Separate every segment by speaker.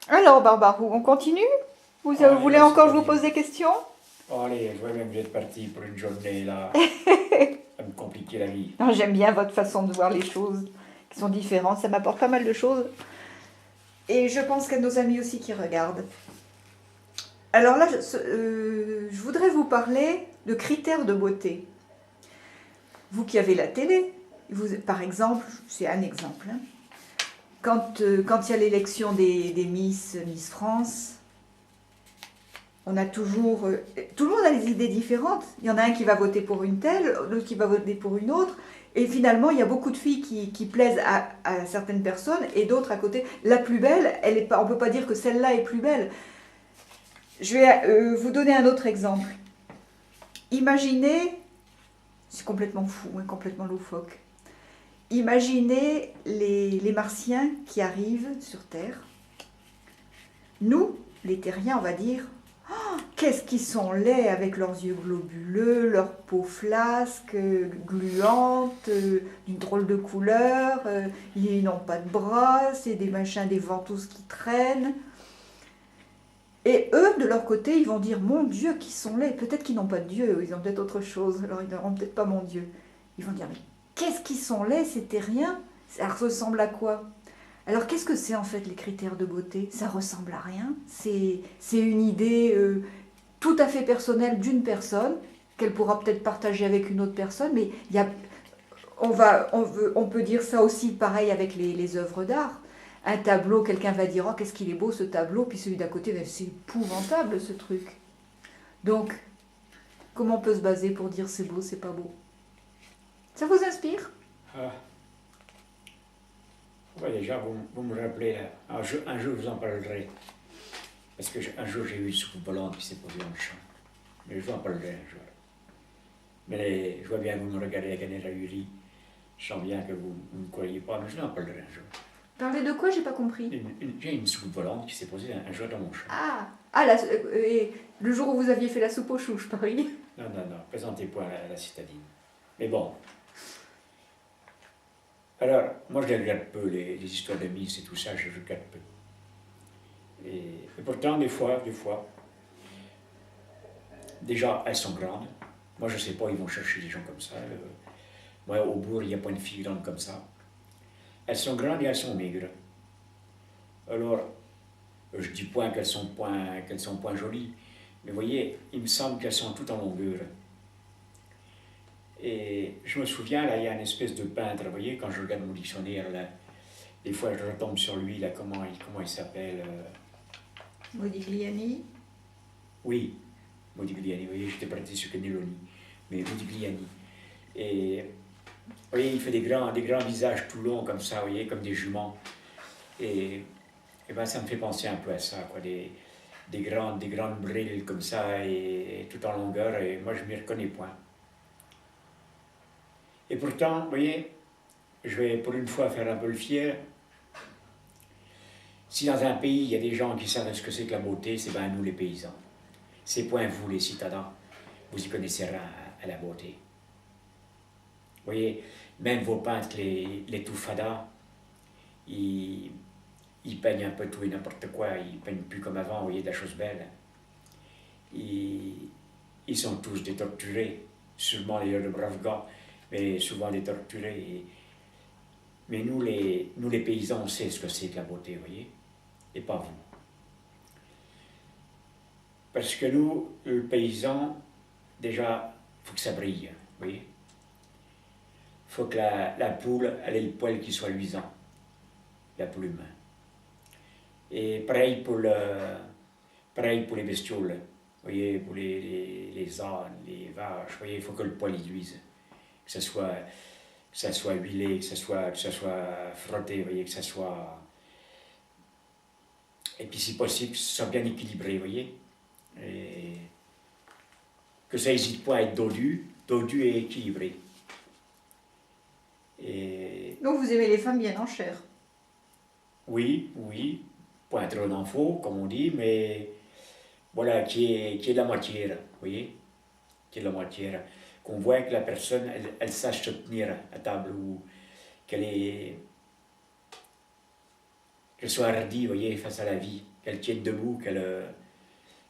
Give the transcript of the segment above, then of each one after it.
Speaker 1: Alors, Barbarou, on continue? Vous
Speaker 2: Allez,
Speaker 1: voulez
Speaker 2: là, c'est
Speaker 1: encore que
Speaker 2: pas
Speaker 1: je vous
Speaker 2: bien.
Speaker 1: pose des questions?
Speaker 2: Allez, je vois bien que vous êtes parti pour une journée là, à me compliquer la vie.
Speaker 1: Non, j'aime bien votre façon de voir les choses, qui sont différentes. Ça m'apporte pas mal de choses. Et je pense qu'il y a nos amis aussi qui regardent. Alors là, je voudrais vous parler de critères de beauté. Vous qui avez la télé, par exemple, c'est un exemple, hein, quand il y a l'élection des Miss France, on a toujours... tout le monde a des idées différentes. Il y en a un qui va voter pour une telle, l'autre qui va voter pour une autre. Et finalement, il y a beaucoup de filles qui plaisent à certaines personnes et d'autres à côté. La plus belle, elle est pas, on ne peut pas dire que celle-là est plus belle. Je vais vous donner un autre exemple. Imaginez, c'est complètement fou, hein, complètement loufoque. Imaginez les Martiens qui arrivent sur Terre. Nous, les Terriens, on va dire, qu'est-ce qu'ils sont laids avec leurs yeux globuleux, leur peau flasque, gluante, d'une drôle de couleur. Ils n'ont pas de bras, c'est des machins, des ventouses qui traînent. Et eux, de leur côté, ils vont dire, mon Dieu, qu'ils sont laids. Peut-être qu'ils n'ont pas de Dieu, ils ont peut-être autre chose, alors ils n'auront peut-être pas mon Dieu. Ils vont dire, mais qu'est-ce qu'ils sont laids, ces terriens? Ça ressemble à quoi? Alors qu'est-ce que c'est en fait les critères de beauté? Ça ressemble à rien. C'est une idée tout à fait personnelle d'une personne qu'elle pourra peut-être partager avec une autre personne, mais il y a, on peut dire ça aussi pareil avec les œuvres d'art. Un tableau, quelqu'un va dire oh qu'est-ce qu'il est beau ce tableau, puis celui d'à côté, c'est épouvantable ce truc. Donc comment on peut se baser pour dire c'est beau, c'est pas beau? Ça vous inspire?
Speaker 2: Ah, ouais, déjà, vous me rappelez, là, un jour je vous en parlerai. Parce que un jour j'ai eu une soucoupe volante qui s'est posée dans le champ. Mais je vous en parlerai un jour. Mais je vois bien que vous me regardez avec un air ahuri. Je sens bien que vous ne me croyez pas, mais je vous en parlerai un jour.
Speaker 1: Parler de quoi? J'ai pas compris.
Speaker 2: J'ai une soucoupe volante qui s'est posée un jour dans mon champ.
Speaker 1: Et le jour où vous aviez fait la soupe aux choux, je parie.
Speaker 2: Non, non, non, présentez pas à la citadine. Mais bon. Alors, moi je regarde peu les histoires de Miss et tout ça, je regarde peu. Et pourtant, des fois, déjà, elles sont grandes. Moi, je sais pas, ils vont chercher des gens comme ça. Moi, au bourg, il n'y a pas une fille grande comme ça. Elles sont grandes et elles sont maigres. Alors, je dis point qu'elles sont point jolies, mais vous voyez, il me semble qu'elles sont toutes en longueur. Et je me souviens, là, il y a une espèce de peintre, vous voyez, quand je regarde mon dictionnaire, là, des fois je retombe sur lui, là, comment il s'appelle
Speaker 1: Modigliani.
Speaker 2: Oui, Modigliani, vous voyez, j'étais parti sur Caneloni, mais Modigliani. Et vous voyez, il fait des grands visages tout longs comme ça, vous voyez, comme des juments. Et ben, ça me fait penser un peu à ça, quoi, des grandes brilles comme ça, et tout en longueur, et moi je m'y reconnais point. Et pourtant, vous voyez, je vais pour une fois faire un peu le fier. Si dans un pays il y a des gens qui savent ce que c'est que la beauté, c'est bien nous les paysans. C'est point vous les citadins, vous y connaissez rien à la beauté. Vous voyez, même vos peintres, les toufadas, ils peignent un peu tout et n'importe quoi, ils peignent plus comme avant, vous voyez, de la chose belle. Ils sont tous des torturés, sûrement d'ailleurs de braves gars, mais souvent des torturés. Mais nous les paysans, on sait ce que c'est que la beauté, vous voyez, et pas vous. Parce que nous, le paysan, déjà, il faut que ça brille, vous voyez. Il faut que la poule, elle ait le poil qui soit luisant, la plume. Et pareil pour les bestioles, vous voyez, pour les ânes, les vaches, vous voyez, il faut que le poil y luise, que ça soit huilé, que ça soit frotté, vous voyez, que ça soit... Et puis si possible, que ce soit bien équilibré, vous voyez. Et que ça n'hésite pas à être dodu et équilibré. Et
Speaker 1: Donc vous aimez les femmes bien en chair.
Speaker 2: oui, pas trop d'infos, comme on dit, mais voilà, qui est de la matière, vous voyez, qui est de la matière. Qu'on voit que la personne, elle sache se tenir à table, ou qu'elle soit hardie, vous voyez, face à la vie, qu'elle tienne debout, qu'elle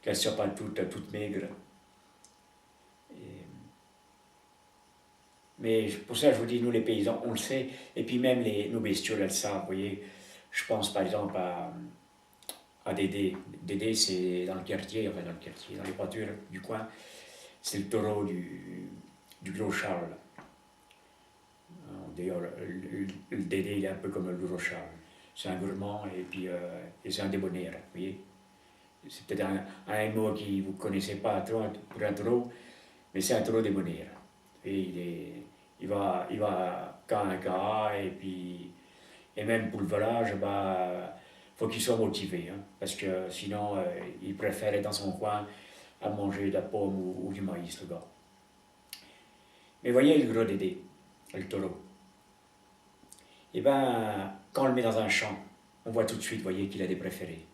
Speaker 2: ne soit pas toute maigre. Mais pour ça, je vous dis, nous les paysans, on le sait, et puis même nos bestioles, elles savent, vous voyez. Je pense par exemple à Dédé. Dédé, c'est dans le quartier, dans les pâtures du coin, c'est le taureau du Gros Charles. D'ailleurs, le Dédé, il est un peu comme le Gros Charles. C'est un gourmand et c'est un débonnaire, vous voyez. C'est peut-être un mot que vous ne connaissez pas trop pour un taureau, mais c'est un taureau débonnaire. Et il va cas à cas, et même pour le volage, faut qu'il soit motivé, hein, parce que sinon, il préfère être dans son coin à manger de la pomme ou du maïs, le gars. Mais voyez le gros Dédé, le taureau. Et quand on le met dans un champ, on voit tout de suite, voyez, qu'il a des préférés.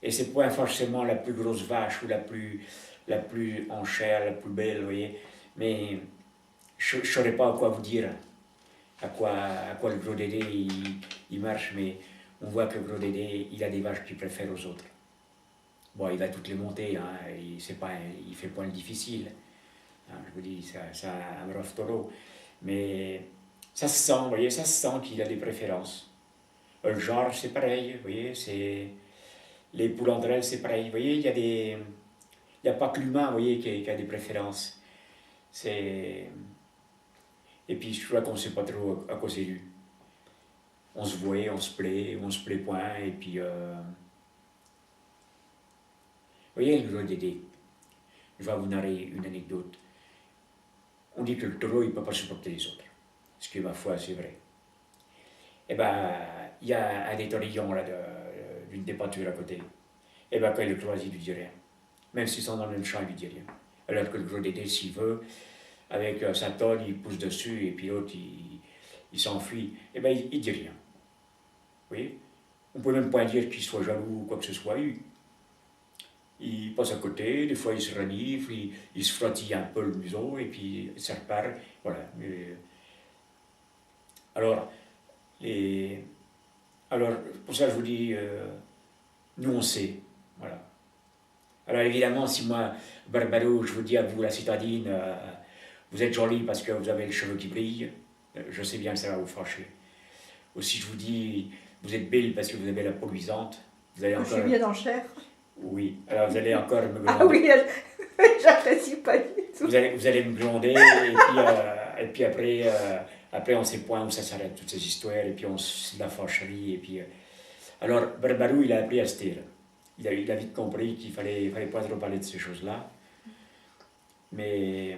Speaker 2: Et c'est pas forcément la plus grosse vache ou la plus en chair, la plus belle, vous voyez. Mais je ne saurais pas à quoi vous dire, à quoi le gros Dédé il marche, mais on voit que le gros Dédé, il a des vaches qu'il préfère aux autres. Bon, il va toutes les monter, hein, il ne fait pas le difficile. Hein, je vous dis, c'est un brave taureau. Mais ça se sent, vous voyez, ça se sent qu'il a des préférences. Le genre, c'est pareil, vous voyez, les poules entre elles, c'est pareil. Vous voyez, il n'y a pas que l'humain, vous voyez, qui a des préférences. Et puis, je crois qu'on ne sait pas trop à quoi c'est dû. On se voit, on se plaît point, et puis... Vous voyez, le gros Dédé, je vais vous narrer une anecdote. On dit que le taureau, il ne peut pas supporter les autres. Ce qui, ma foi, c'est vrai. Eh il y a un des taurillons, là, d'une des pâtures à côté. Et quand il le croise, il lui dit rien. Même s'ils sont dans le même champ, il lui dit rien. Alors que le gros Dédé, s'il veut, avec sa tonne, il pousse dessus, et puis l'autre, il s'enfuit. Il dit rien. Vous voyez? On ne peut même pas dire qu'il soit jaloux ou quoi que ce soit. Il passe à côté, des fois il se renifle, il se frottille un peu le museau, et puis ça repart. Voilà. Alors, pour ça, je vous dis, nous on sait. Voilà. Alors évidemment, si moi, Barbaro, je vous dis à vous, la citadine, vous êtes jolie parce que vous avez les cheveux qui brillent, je sais bien que ça va vous fâcher. Aussi, je vous dis, vous êtes belle parce que vous avez la peau luisante. Vous allez encore...
Speaker 1: Je suis bien en chair.
Speaker 2: Oui, alors vous allez encore me gronder.
Speaker 1: Ah oui, j'apprécie pas du tout.
Speaker 2: Vous allez me gronder, et puis après on sait point où ça s'arrête, toutes ces histoires, et puis c'est de la fâcherie, et puis... Alors, Barbarou, il a appris à se taire. Il a vite compris qu'il fallait pas trop parler de ces choses-là. Mais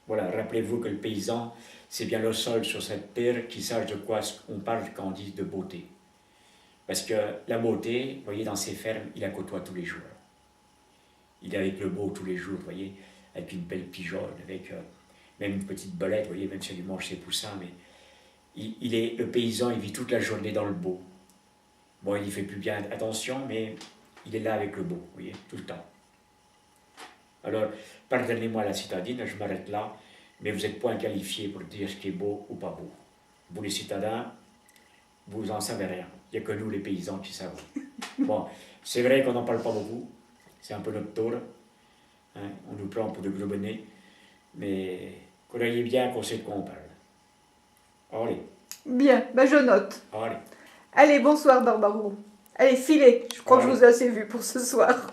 Speaker 2: voilà, rappelez-vous que le paysan, c'est bien le seul sur cette terre qui sache de quoi on parle quand on dit de beauté. Parce que la beauté, vous voyez, dans ses fermes, il la côtoie tous les jours. Il est avec le beau tous les jours, vous voyez, avec une belle pigeonne, avec même une petite belette, vous voyez, même si elle mange ses poussins, mais le paysan, il vit toute la journée dans le beau. Bon, il n'y fait plus bien attention, mais il est là avec le beau, vous voyez, tout le temps. Alors, pardonnez-moi la citadine, je m'arrête là, mais vous n'êtes point qualifiés pour dire ce qui est beau ou pas beau. Vous les citadins, vous en savez rien. Il n'y a que nous les paysans qui savons. Bon, c'est vrai qu'on n'en parle pas beaucoup, c'est un peu notre tour, hein, on nous prend pour de gros bonnets, mais croyez bien qu'on sait de quoi on parle. Allez.
Speaker 1: Bien, je note.
Speaker 2: Allez.
Speaker 1: Allez, bonsoir Barbarou. Allez, filez, je crois que je vous ai assez vu pour ce soir.